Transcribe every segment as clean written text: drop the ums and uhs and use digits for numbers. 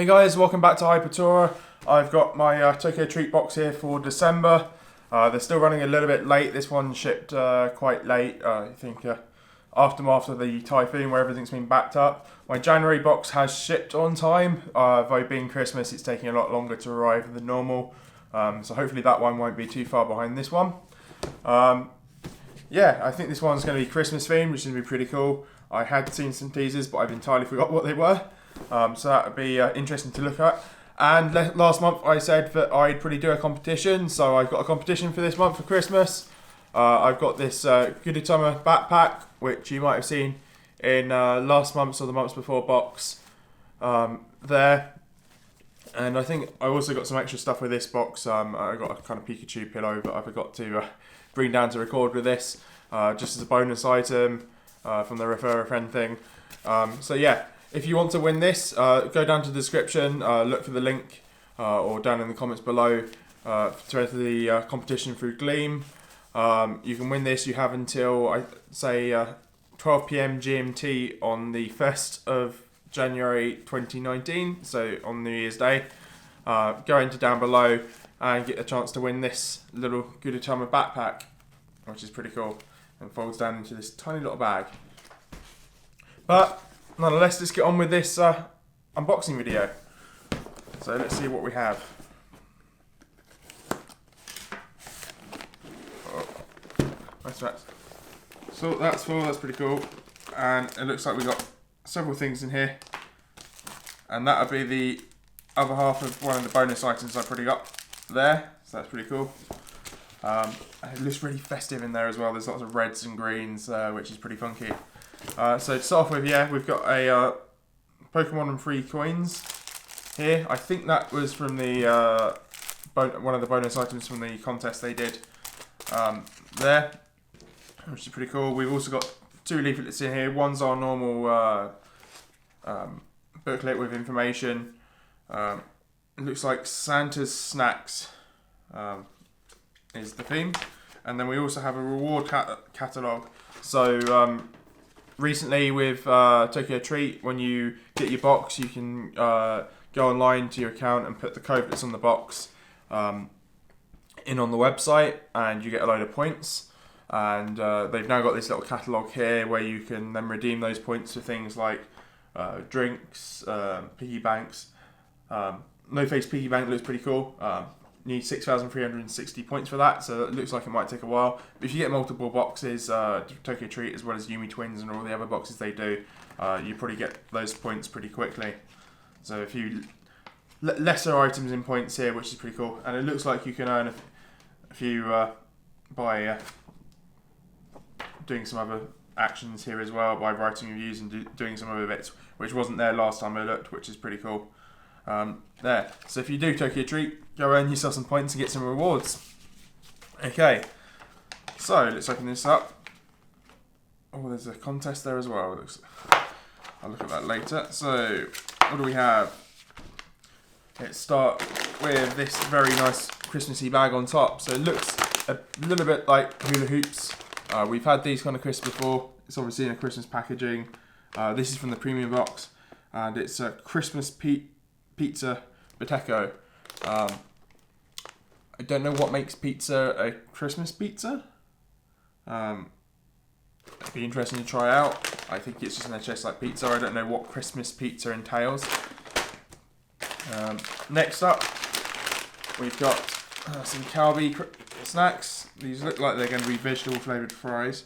Hey guys, welcome back to HyperTora. I've got my Tokyo Treat box here for December. They're still running a little bit late. This one shipped quite late, I think aftermath of the typhoon where everything's been backed up. My January box has shipped on time. Though being Christmas, it's taking a lot longer to arrive than normal. So hopefully that one won't be too far behind this one. Yeah, I think this one's going to be Christmas themed, which is going to be pretty cool. I had seen some teasers, but I've entirely forgot what they were. So that would be interesting to look at. And last month I said that I'd probably do a competition, so I've got a competition for this month for Christmas. I've got this Gudetama backpack, which you might have seen in last month's or the months before box there. And I think I also got some extra stuff with this box. I got a kind of Pikachu pillow that I forgot to bring down to record with this, just as a bonus item from the refer a friend thing. So yeah. If you want to win this, go down to the description, look for the link, or down in the comments below to enter the competition through Gleam. You can win this. You have until, I say, 12 PM GMT on the 1st of January 2019, so on New Year's Day. Go into down below and get a chance to win this little Gudetama backpack, which is pretty cool, and folds down into this tiny little bag. But nonetheless, let's get on with this unboxing video. So let's see what we have. Oh, nice rats. So that's full, that's pretty cool. And it looks like we got several things in here. And that would be the other half of one of the bonus items I pretty got there. So that's pretty cool. And it looks really festive in there as well. There's lots of reds and greens, which is pretty funky. So to start off with, yeah, we've got a Pokemon and free coins here. I think that was from the one of the bonus items from the contest they did there, which is pretty cool. We've also got two leaflets in here. One's our normal booklet with information. It looks like Santa's Snacks is the theme, and then we also have a reward catalogue. So recently with Tokyo Treat, when you get your box, you can go online to your account and put the code that's on the box in on the website, and you get a load of points. And they've now got this little catalogue here where you can then redeem those points for things like drinks, piggy banks. No Face Piggy Bank looks pretty cool. You need 6,360 points for that, so it looks like it might take a while. But if you get multiple boxes, Tokyo Treat as well as Yumi Twins and all the other boxes they do, you probably get those points pretty quickly. So if you lesser items in points here, which is pretty cool, and it looks like you can earn a few by doing some other actions here as well, by writing reviews and doing some other bits, which wasn't there last time I looked, which is pretty cool. There. So if you do Tokyo Treat, go earn yourself some points and get some rewards. Okay. So let's open this up. Oh, there's a contest there as well. I'll look at that later. So what do we have? Let's start with this very nice Christmassy bag on top. So it looks a little bit like hula hoops. We've had these kind of crisps before. It's obviously in a Christmas packaging. This is from the premium box, and it's a Christmas pizza Biteco. I don't know what makes pizza a Christmas pizza. It'd be interesting to try out. I think it's just going to taste like pizza. I don't know what Christmas pizza entails. Next up, we've got some Calbee snacks. These look like they're going to be vegetable flavoured fries.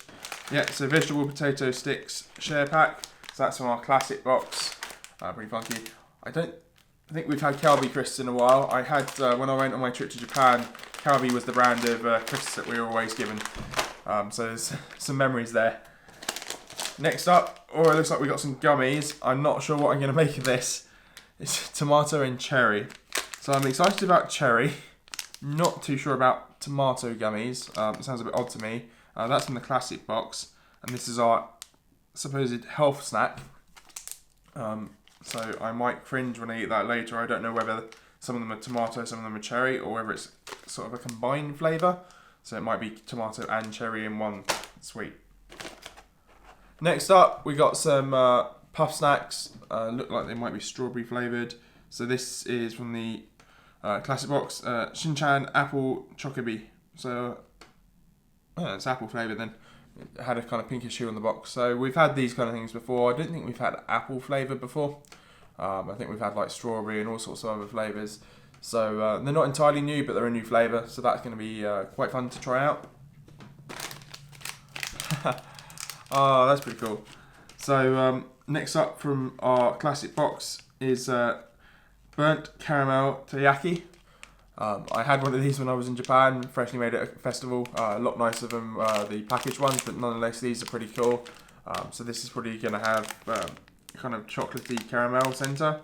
Yeah, so vegetable potato sticks share pack. So that's from our classic box. Pretty funky. I think we've had Calbee crisps in a while. I had, when I went on my trip to Japan, Calbee was the brand of crisps that we were always given. So there's some memories there. Next up, it looks like we got some gummies. I'm not sure what I'm going to make of this. It's tomato and cherry. So I'm excited about cherry. Not too sure about tomato gummies. It sounds a bit odd to me. That's from the classic box. And this is our supposed health snack. So I might cringe when I eat that later. I don't know whether some of them are tomato, some of them are cherry, or whether it's sort of a combined flavour. So it might be tomato and cherry in one sweet. Next up, we got some puff snacks. Look like they might be strawberry flavoured. So this is from the classic box, Shinchan Apple Chocobi. So it's apple flavour then. It had a kind of pinkish hue on the box. So we've had these kind of things before. I don't think we've had apple flavour before. I think we've had like strawberry and all sorts of other flavours. So they're not entirely new, but they're a new flavour. So that's going to be quite fun to try out. Oh, that's pretty cool. So next up from our classic box is burnt caramel teriyaki. I had one of these when I was in Japan, freshly made at a festival. A lot nicer than the packaged ones, but nonetheless these are pretty cool. So this is probably going to have kind of chocolatey caramel centre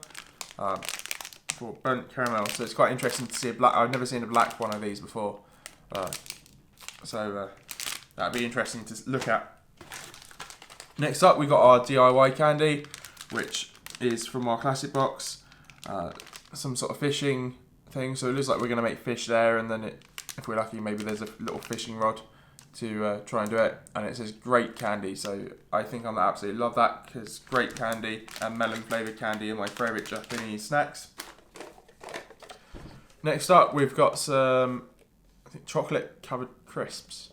for burnt caramel. So it's quite interesting to see a black. I've never seen a black one of these before. So that'd be interesting to look at. Next up, we got our DIY candy, which is from our classic box. Some sort of fishing thing. So it looks like we're going to make fish there, and then if we're lucky, maybe there's a little fishing rod to try and do it. And it says great candy. So I think I'm absolutely love that, because great candy and melon flavoured candy are my favourite Japanese snacks. Next up, we've got some, I think, chocolate covered crisps.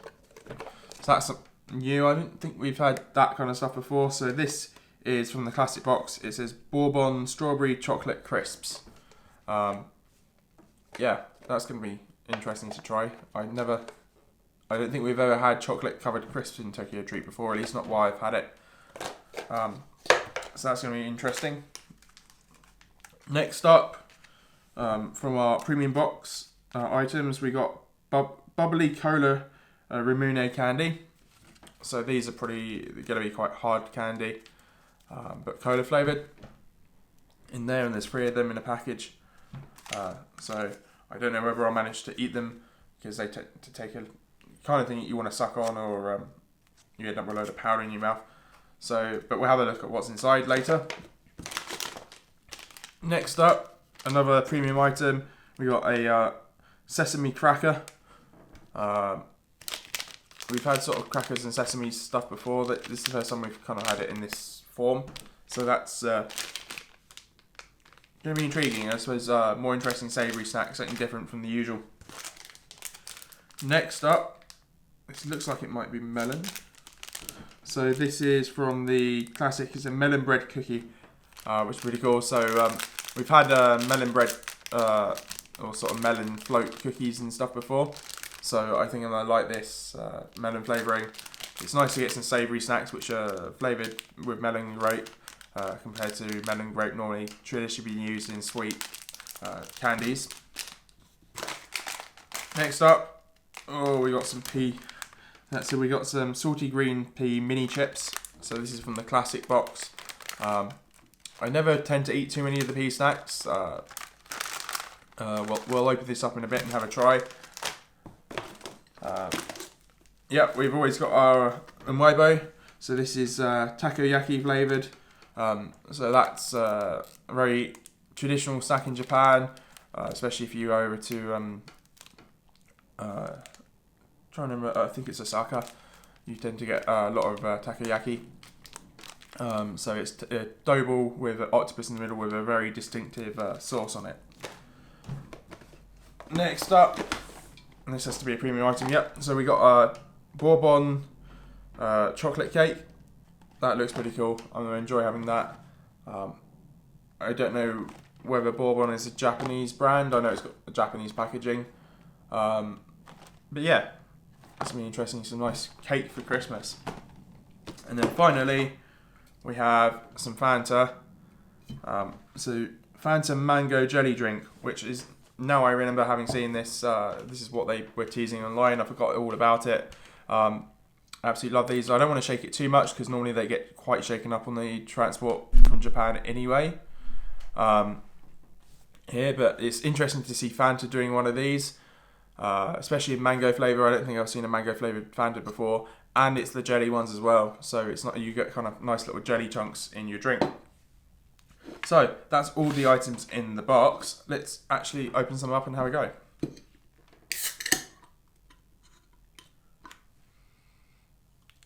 So that's new. I don't think we've had that kind of stuff before. So this is from the classic box. It says Bourbon Strawberry Chocolate Crisps. Yeah, that's going to be interesting to try. I don't think we've ever had chocolate covered crisps in Tokyo Treat before, at least not while I've had it. So that's going to be interesting. Next up, from our premium box items, we got bubbly cola Rimune candy. So these are going to be quite hard candy, but cola flavoured in there, and there's 3 of them in a package. So I don't know whether I'll manage to eat them, because they tend to take a kind of thing that you want to suck on, or you end up with a load of powder in your mouth. So, but we'll have a look at what's inside later. Next up, another premium item. We got a sesame cracker. We've had sort of crackers and sesame stuff before. This is the first time we've kind of had it in this form. So that's going to be intriguing. I suppose more interesting savoury snack, something different from the usual. Next up, this looks like it might be melon. So this is from the classic, it's a melon bread cookie, which is really cool. So we've had melon bread or sort of melon float cookies and stuff before. So I think I'm going to like this melon flavouring. It's nice to get some savoury snacks which are flavoured with melon grape compared to melon grape normally traditionally being used in sweet candies. Next up, we got some pea. So we got some salty green pea mini chips. So this is from the classic box. I never tend to eat too many of the pea snacks. We'll open this up in a bit and have a try. Yeah, we've always got our umaibo. So this is takoyaki flavoured. So that's a very traditional snack in Japan, especially if you go over to trying to remember, I think it's Osaka. You tend to get a lot of takoyaki. So it's a dough ball with an octopus in the middle with a very distinctive sauce on it. Next up, and this has to be a premium item, yep. So we got a Bourbon chocolate cake. That looks pretty cool. I'm going to enjoy having that. I don't know whether Bourbon is a Japanese brand. I know it's got a Japanese packaging. But yeah, it's going to be interesting. Some nice cake for Christmas. And then finally, we have some Fanta. So Fanta mango jelly drink, which is, now I remember having seen this. This is what they were teasing online. I forgot all about it. Absolutely love these. I don't want to shake it too much because normally they get quite shaken up on the transport from Japan anyway. Here, but it's interesting to see Fanta doing one of these, especially in mango flavour. I don't think I've seen a mango flavoured Fanta before, and it's the jelly ones as well. So it's not, you get kind of nice little jelly chunks in your drink. So that's all the items in the box. Let's actually open some up and have a go.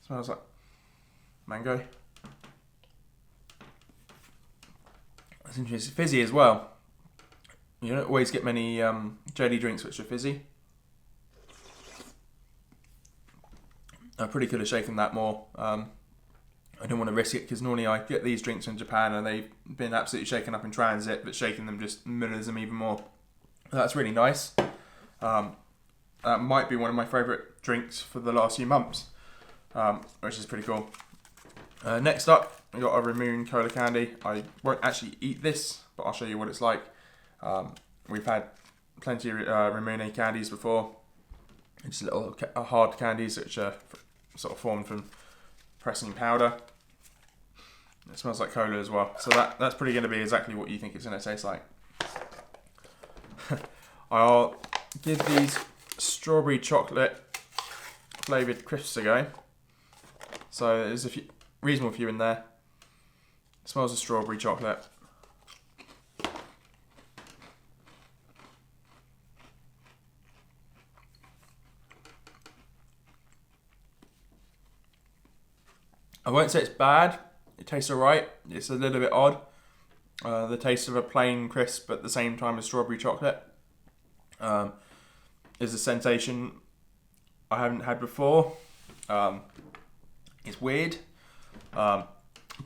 Smells like mango. That's interesting. Fizzy as well. You don't always get many jelly drinks which are fizzy. I probably could have shaken that more. I didn't want to risk it because normally I get these drinks in Japan and they've been absolutely shaken up in transit, but shaking them just mirrors them even more. That's really nice. That might be one of my favourite drinks for the last few months, which is pretty cool. Next up, we got a Ramoon Cola Candy. I won't actually eat this, but I'll show you what it's like. We've had plenty of Ramoon candies before. It's little hard candies which are sort of formed from pressing powder. It smells like cola as well, so that's pretty going to be exactly what you think it's going to taste like. I'll give these strawberry chocolate flavoured crisps a go. So there's a reasonable few in there. It smells of strawberry chocolate. I won't say it's bad. It tastes alright. It's a little bit odd. The taste of a plain crisp at the same time as strawberry chocolate is a sensation I haven't had before. It's weird, but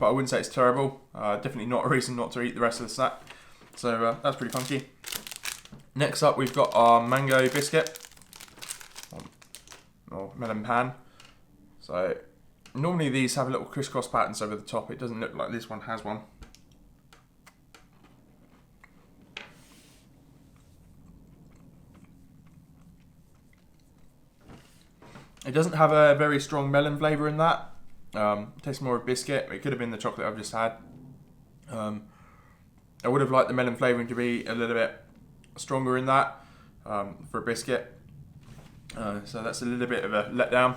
I wouldn't say it's terrible. Definitely not a reason not to eat the rest of the snack. So that's pretty funky. Next up, we've got our mango biscuit or melon pan. So normally these have little crisscross patterns over the top. It doesn't look like this one has one. It doesn't have a very strong melon flavour in that. It tastes more of biscuit. It could have been the chocolate I've just had. I would have liked the melon flavouring to be a little bit stronger in that for a biscuit. So that's a little bit of a letdown.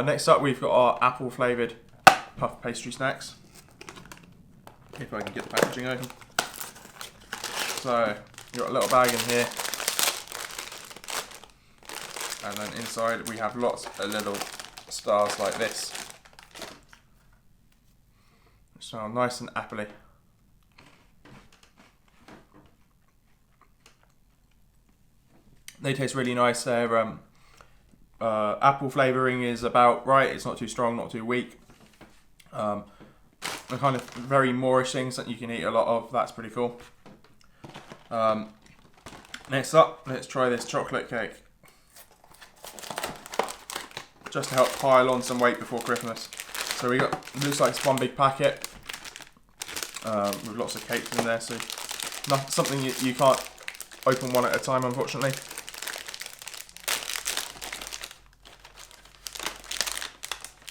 Next up, we've got our apple flavoured puff pastry snacks. If I can get the packaging open. So, you've got a little bag in here. And then inside we have lots of little stars like this. Which smell nice and appley. They taste really nice. They're apple flavouring is about right. It's not too strong, not too weak. The kind of very moreish things that you can eat a lot of. That's pretty cool. Next up, let's try this chocolate cake. Just to help pile on some weight before Christmas. So we got, looks like it's one big packet with lots of cakes in there. So something you can't open one at a time, unfortunately.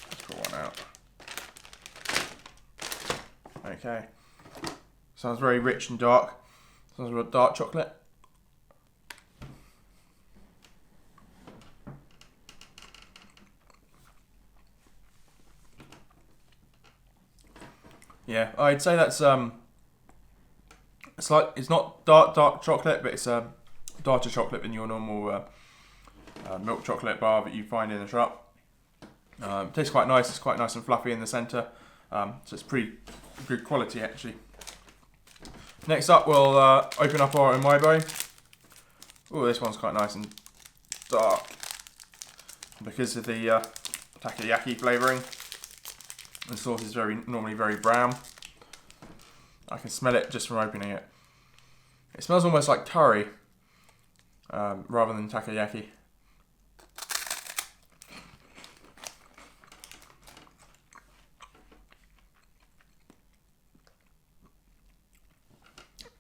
Let's pull one out. Okay. Sounds very rich and dark. Sounds like dark chocolate. Yeah, I'd say that's it's not dark chocolate, but it's darker chocolate than your normal milk chocolate bar that you find in the shop. It tastes quite nice. It's quite nice and fluffy in the centre, so it's pretty good quality actually. Next up, we'll open up our Omibo. Oh, this one's quite nice and dark because of the takoyaki flavouring. The sauce is normally very brown. I can smell it just from opening it. It smells almost like curry rather than takoyaki.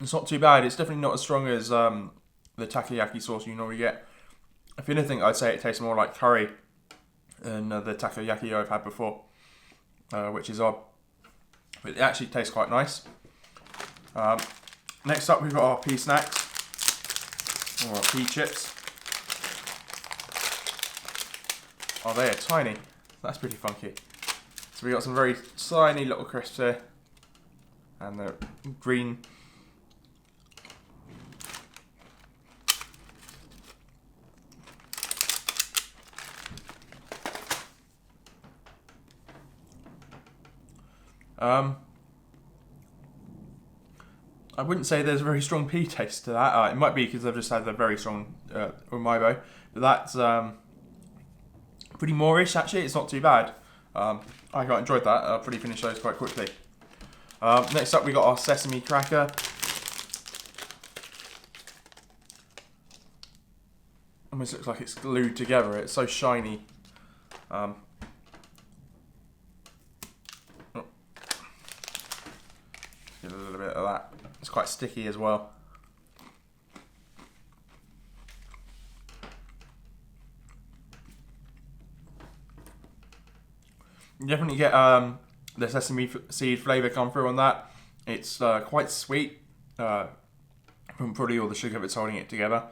It's not too bad. It's definitely not as strong as the takoyaki sauce you normally get. If anything, I'd say it tastes more like curry than the takoyaki I've had before. Which is odd, but it actually tastes quite nice. Next up, we've got our pea snacks, or our pea chips. Oh, they are tiny. That's pretty funky. So we got some very tiny little crisps here, and they're green. I wouldn't say there's a very strong pea taste to that. It might be because I've just had a very strong umaibo, but that's pretty moreish actually. It's not too bad. I quite enjoyed that. I'll probably finish those quite quickly. Next up we got our sesame cracker. Almost looks like it's glued together. It's so shiny. Get a little bit of that. It's quite sticky as well. You definitely get the sesame seed flavour come through on that. It's quite sweet from probably all the sugar that's holding it together.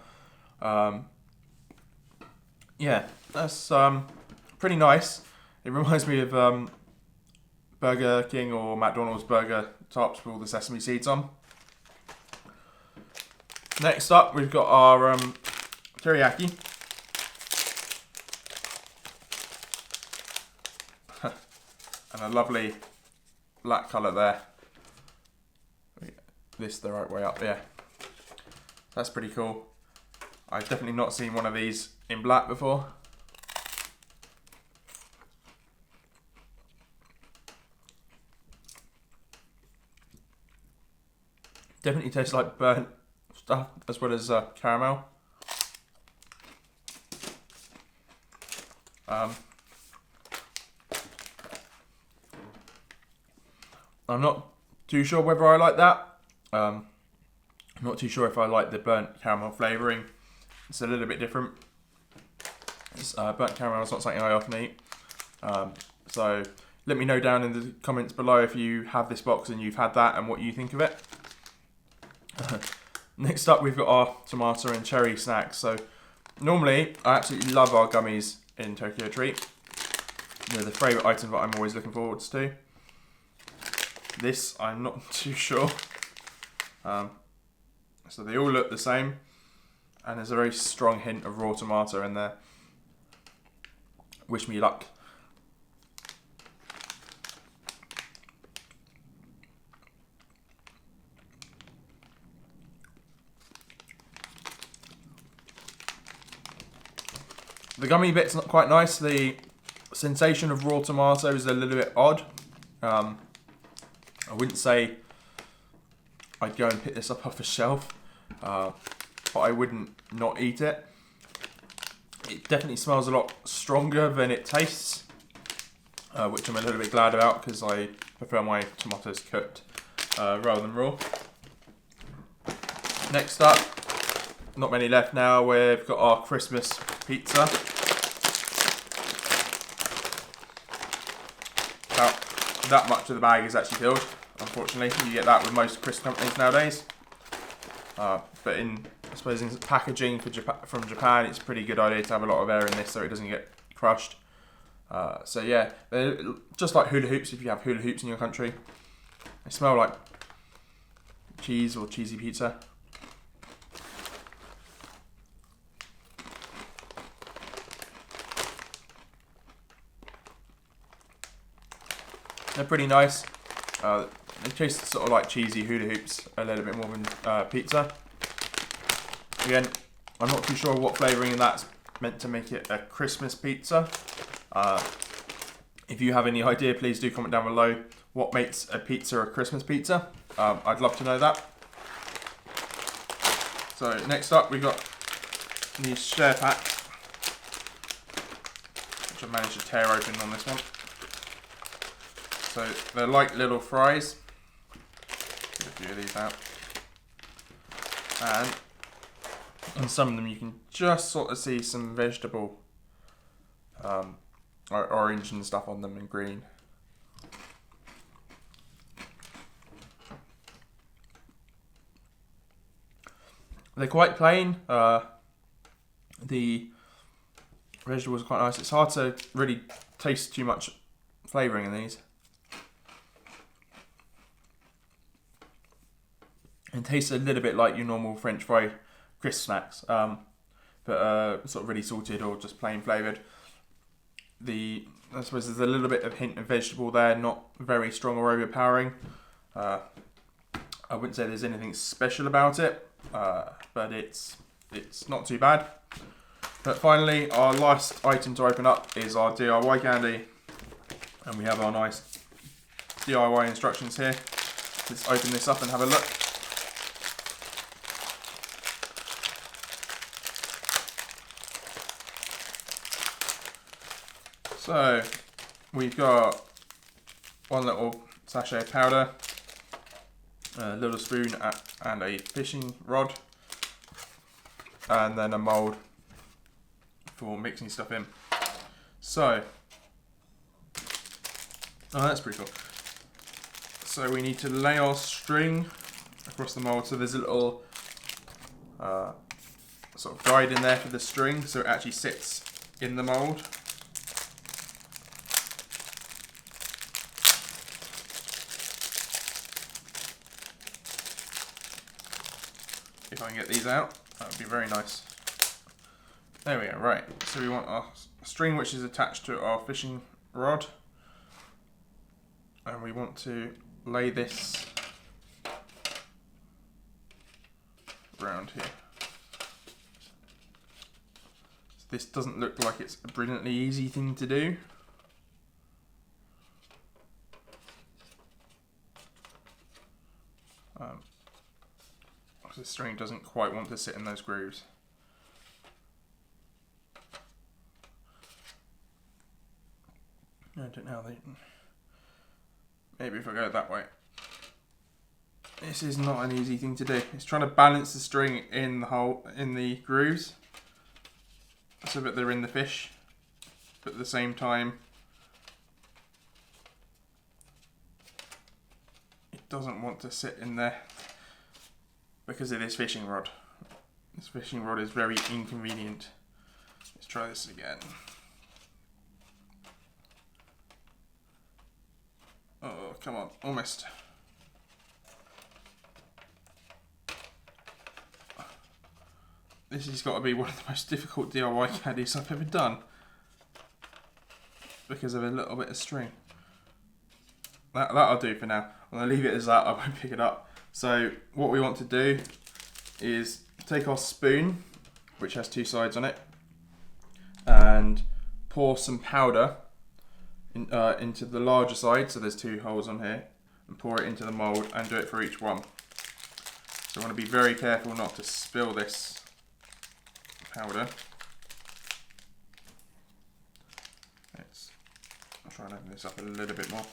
Yeah, that's pretty nice. It reminds me of Burger King or McDonald's burger tops with all the sesame seeds on. Next up, we've got our teriyaki. And a lovely black colour there. This the right way up, yeah. That's pretty cool. I've definitely not seen one of these in black before. Definitely tastes like burnt stuff as well as caramel. I'm not too sure whether I like that. I'm not too sure if I like the burnt caramel flavouring. It's a little bit different. Burnt caramel is not something I often eat. So let me know down in the comments below if you have this box and you've had that and what you think of it. Next up we've got our tomato and cherry snacks. So normally I absolutely love our gummies in Tokyo Treat. They're the favourite item that I'm always looking forward to. This I'm not too sure. So they all look the same and there's a very strong hint of raw tomato in there. Wish me luck. The gummy bit's not quite nice. The sensation of raw tomato is a little bit odd. I wouldn't say I'd go and pick this up off the shelf, but I wouldn't not eat it. It definitely smells a lot stronger than it tastes, which I'm a little bit glad about because I prefer my tomatoes cooked rather than raw. Next up, not many left now, we've got our Christmas pizza. About that much of the bag is actually filled. Unfortunately, you get that with most crisp companies nowadays. But I suppose in packaging from Japan, it's a pretty good idea to have a lot of air in this so it doesn't get crushed. So yeah, they're just like hula hoops if you have hula hoops in your country. They smell like cheese or cheesy pizza. They're pretty nice. They taste sort of like cheesy hula hoops a little bit more than pizza. Again, I'm not too sure what flavouring that's meant to make it a Christmas pizza. If you have any idea, please do comment down below what makes a pizza a Christmas pizza. I'd love to know that. So next up we've got these share packs, which I managed to tear open on this one. So they're like little fries. Get a few of these out. And on some of them you can just sort of see some vegetable orange and stuff on them and green. They're quite plain. The vegetables are quite nice. It's hard to really taste too much flavouring in these. It tastes a little bit like your normal French fry crisp snacks, but sort of really salted or just plain flavoured. I suppose there's a little bit of hint of vegetable there, not very strong or overpowering. I wouldn't say there's anything special about it, but it's not too bad. But finally, our last item to open up is our DIY candy, and we have our nice DIY instructions here. Let's open this up and have a look. So we've got one little sachet of powder, a little spoon and a fishing rod, and then a mould for mixing stuff in. So, oh, that's pretty cool. So we need to lay our string across the mould. So there's a little sort of guide in there for the string, so it actually sits in the mould. If I can get these out, that would be very nice. There we go, right. So we want our string which is attached to our fishing rod. And we want to lay this around here. So this doesn't look like it's a brilliantly easy thing to do. The string doesn't quite want to sit in those grooves. I don't know how they... Maybe if I go that way. This is not an easy thing to do. It's trying to balance the string in the hole, in the grooves, so that they're in the fish, but at the same time it doesn't want to sit in there because of this fishing rod. This fishing rod is very inconvenient. Let's try this again. Oh, come on, almost. This has got to be one of the most difficult DIY candies I've ever done because of a little bit of string. That'll do for now. I'm going to leave it as that, I won't pick it up. So what we want to do is take our spoon, which has two sides on it, and pour some powder into the larger side, so there's two holes on here, and pour it into the mould and do it for each one. So I want to be very careful not to spill this powder. I'll try and open this up a little bit more.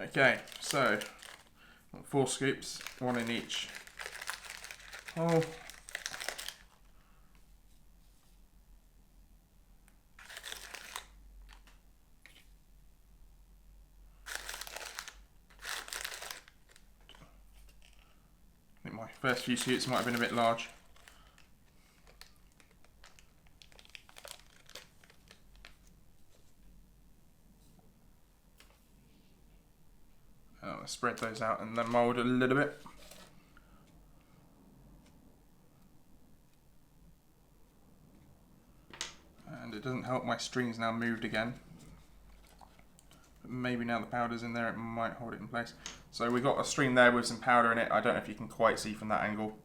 Okay, so 4 scoops, 1 in each hole. I think my first few scoops might have been a bit large. I'll spread those out and then mould a little bit. And it doesn't help, my string's now moved again. But maybe now the powder's in there, it might hold it in place. So we've got a string there with some powder in it. I don't know if you can quite see from that angle.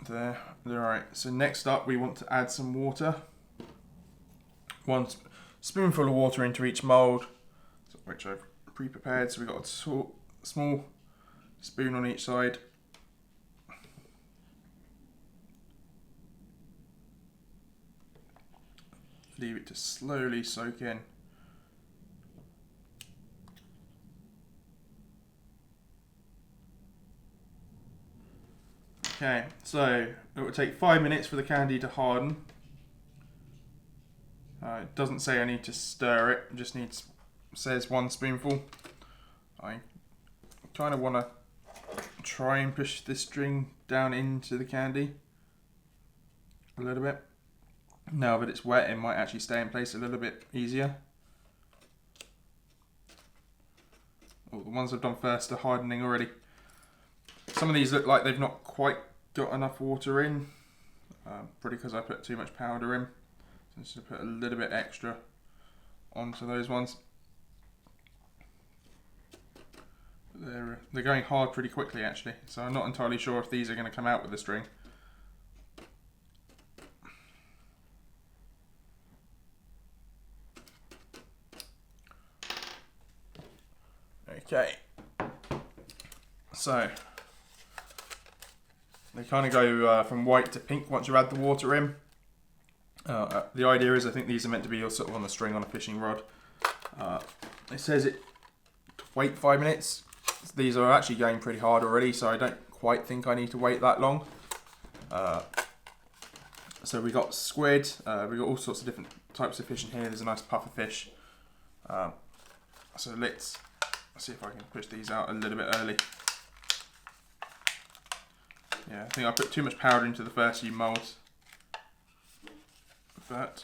There. Alright, so next up we want to add some water. 1 spoonful of water into each mould, which I've pre-prepared. So we've got a small spoon on each side. Leave it to slowly soak in. Okay, so it will take 5 minutes for the candy to harden. It doesn't say I need to stir it, it just says 1 spoonful. I kind of want to try and push this string down into the candy a little bit. Now that it's wet, it might actually stay in place a little bit easier. Oh, the ones I've done first are hardening already. Some of these look like they've not quite got enough water in, probably because I put too much powder in. So I'm just going to put a little bit extra onto those ones. They're going hard pretty quickly actually, so I'm not entirely sure if these are going to come out with the string. Okay, so they kind of go from white to pink once you add the water in. The idea is I think these are meant to be sort of on the string on a fishing rod. It says it to wait 5 minutes. These are actually going pretty hard already, so I don't quite think I need to wait that long. So we got squid, we got all sorts of different types of fish in here. There's a nice puffer fish. So let's see if I can push these out a little bit early. Yeah, I think I put too much powder into the first few moulds. But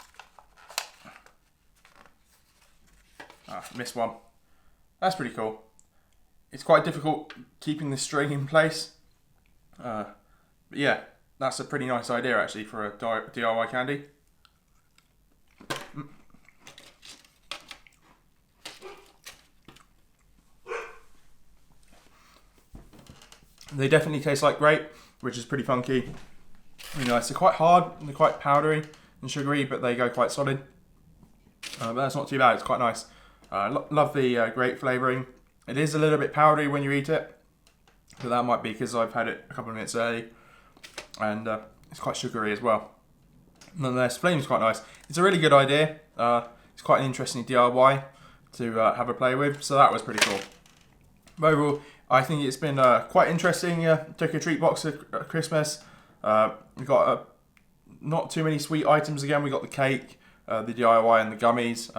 missed one. That's pretty cool. It's quite difficult keeping the string in place. But yeah, that's a pretty nice idea actually for a DIY candy. They definitely taste like grape, which is pretty funky. Really nice. They're quite hard and they're quite powdery and sugary, but they go quite solid. But that's not too bad. It's quite nice. Love the grape flavouring. It is a little bit powdery when you eat it, but that might be because I've had it a couple of minutes early, and it's quite sugary as well. Nonetheless, flame's quite nice. It's a really good idea. It's quite an interesting DIY to have a play with, so that was pretty cool. But overall, I think it's been quite interesting. Took a treat box at Christmas. We got not too many sweet items again. We got the cake, the DIY, and the gummies.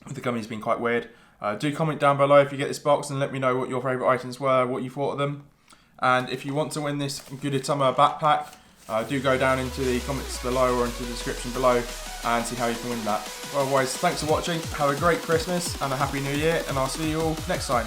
With the gummies being quite weird. Do comment down below if you get this box and let me know what your favourite items were, what you thought of them. And if you want to win this Good Summer backpack, do go down into the comments below or into the description below and see how you can win that. Otherwise, thanks for watching. Have a great Christmas and a Happy New Year, and I'll see you all next time.